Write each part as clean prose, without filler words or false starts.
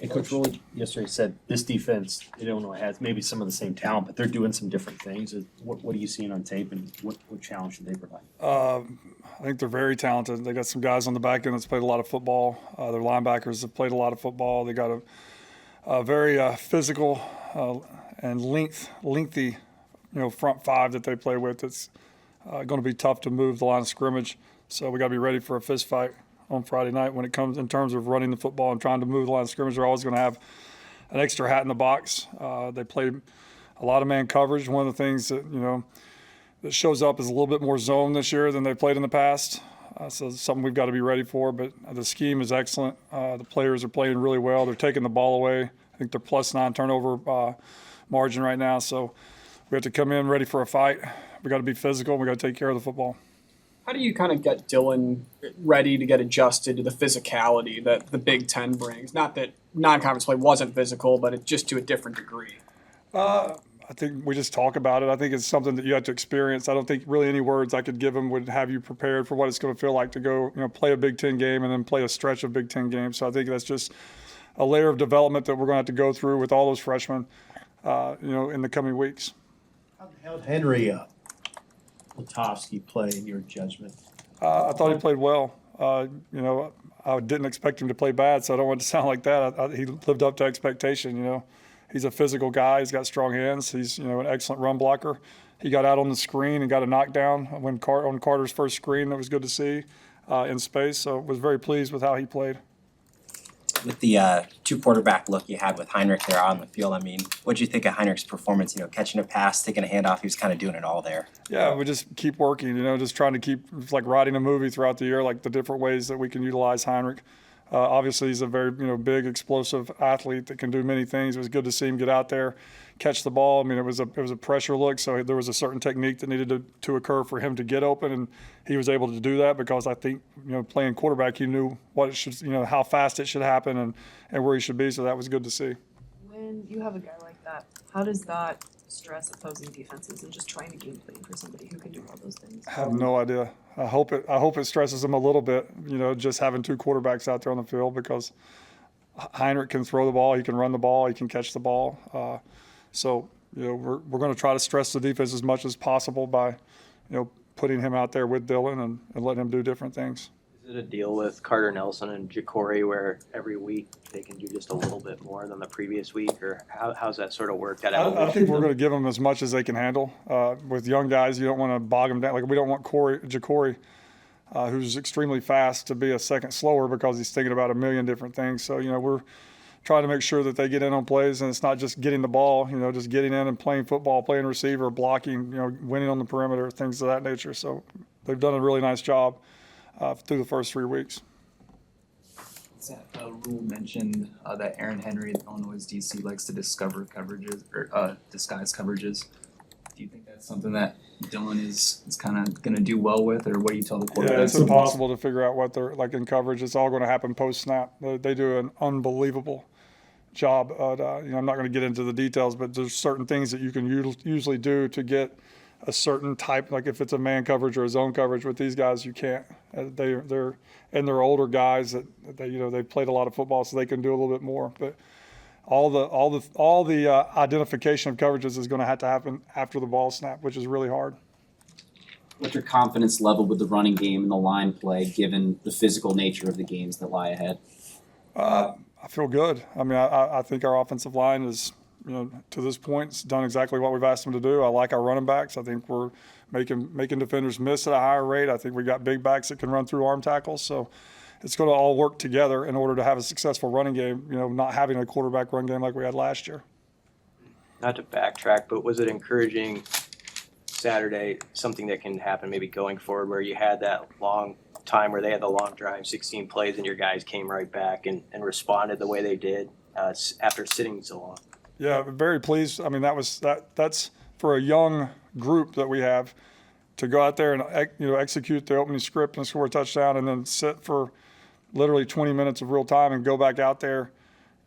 And Coach Rowley yesterday said this defense, Illinois has maybe some of the same talent, but they're doing some different things. What are you seeing on tape, and what challenge should they provide? I think they're very talented. They got some guys on the back end that's played a lot of football. Their linebackers have played a lot of football. They got a very physical and lengthy, front five that they play with. It's going to be tough to move the line of scrimmage. So we got to be ready for a fist fight on Friday night when it comes in terms of running the football and trying to move the line of scrimmage. They're always going to have an extra hat in the box. They play a lot of man coverage. One of the things that that shows up is a little bit more zone this year than they played in the past. So it's something we've got to be ready for. But the scheme is excellent. The players are playing really well. They're taking the ball away. I think they're +9 turnover margin right now. So we have to come in ready for a fight. We got to be physical. We got to take care of the football. How do you kind of get Dylan ready to get adjusted to the physicality that the Big Ten brings? Not that non-conference play wasn't physical, but it's just to a different degree. I think we just talk about it. I think it's something that you have to experience. I don't think really any words I could give him would have you prepared for what it's going to feel like to go, play a Big Ten game and then play a stretch of Big Ten games. So I think that's just a layer of development that we're going to have to go through with all those freshmen, in the coming weeks. How'd Henry Latovsky play in your judgment? I thought he played well. I didn't expect him to play bad, so I don't want to sound like that. He lived up to expectation. He's a physical guy. He's got strong hands. He's an excellent run blocker. He got out on the screen and got a knockdown on Carter's first screen. That was good to see in space. So I was very pleased with how he played. With the two quarterback look you had with Heinrich there on the field, what did you think of Heinrich's performance? Catching a pass, taking a handoff, he was kind of doing it all there. Yeah, we just keep working. Just trying to keep, it's like writing a movie throughout the year, like the different ways that we can utilize Heinrich. Obviously, he's a very big, explosive athlete that can do many things. It was good to see him get out there, catch the ball. It was a pressure look, so there was a certain technique that needed to occur for him to get open, and he was able to do that because I think playing quarterback, he knew what it should, how fast it should happen and where he should be. So that was good to see. When you have a guy like that, how does that stress opposing defenses and just trying to game plan for somebody who can do all those things? I have no idea. I hope it stresses him a little bit, just having two quarterbacks out there on the field, because Heinrich can throw the ball, he can run the ball, he can catch the ball. So we're going to try to stress the defense as much as possible by putting him out there with Dylan and letting him do different things. Is it a deal with Carter Nelson and Ja'Cory where every week they can do just a little bit more than the previous week, or how's that sort of work? I think we're going to give them as much as they can handle. With young guys, you don't want to bog them down. Like, we don't want Ja'Cory, who's extremely fast, to be a second slower because he's thinking about a million different things. So, we're trying to make sure that they get in on plays, and it's not just getting the ball, just getting in and playing football, playing receiver, blocking, winning on the perimeter, things of that nature. So they've done a really nice job through the first 3 weeks. Rule mentioned that Aaron Henry, Illinois DC, likes to discover coverages or disguise coverages. Do you think that's something that Dylan is kind of going to do well with, or what do you tell the quarterback? Yeah, it's impossible to figure out what they're like in coverage. It's all going to happen post-snap. They do an unbelievable job. I'm not going to get into the details, but there's certain things that you can usually do to get a certain type, like if it's a man coverage or a zone coverage. With these guys, you can't. They're older guys that they've played a lot of football, so they can do a little bit more. But all the identification of coverages is going to have to happen after the ball snap, which is really hard. What's your confidence level with the running game and the line play, given the physical nature of the games that lie ahead? I feel good. I think our offensive line is, to this point, it's done exactly what we've asked them to do. I like our running backs. I think we're making defenders miss at a higher rate. I think we got big backs that can run through arm tackles. So it's going to all work together in order to have a successful running game, not having a quarterback run game like we had last year. Not to backtrack, but was it encouraging Saturday, something that can happen maybe going forward, where you had that long time where they had the long drive, 16 plays, and your guys came right back and responded the way they did after sitting so long? Yeah, very pleased. That's for a young group that we have to go out there and execute the opening script and score a touchdown, and then sit for literally 20 minutes of real time and go back out there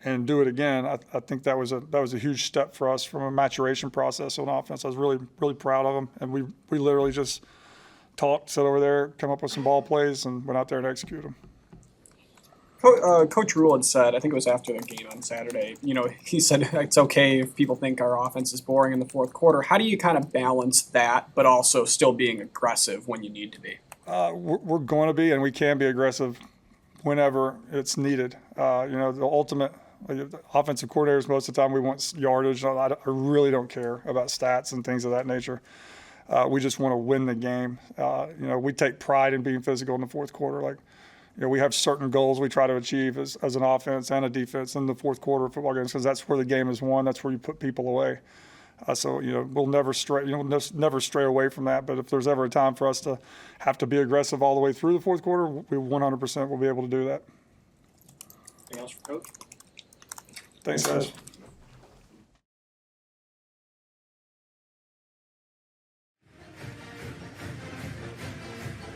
and do it again. I think that was a huge step for us from a maturation process on offense. I was really, really proud of them, and we literally just talked, sat over there, come up with some ball plays, and went out there and executed them. Coach Rule had said, I think it was after the game on Saturday, he said it's okay if people think our offense is boring in the fourth quarter. How do you kind of balance that, but also still being aggressive when you need to be? We're going to be, and we can be aggressive whenever it's needed. The ultimate offensive coordinators, most of the time we want yardage. I really don't care about stats and things of that nature. We just want to win the game. We take pride in being physical in the fourth quarter. We have certain goals we try to achieve as an offense and a defense in the fourth quarter of football games because that's where the game is won. That's where you put people away. We'll never stray. Never stray away from that. But if there's ever a time for us to have to be aggressive all the way through the fourth quarter, we 100% will be able to do that. Anything else for Coach? Thanks, guys.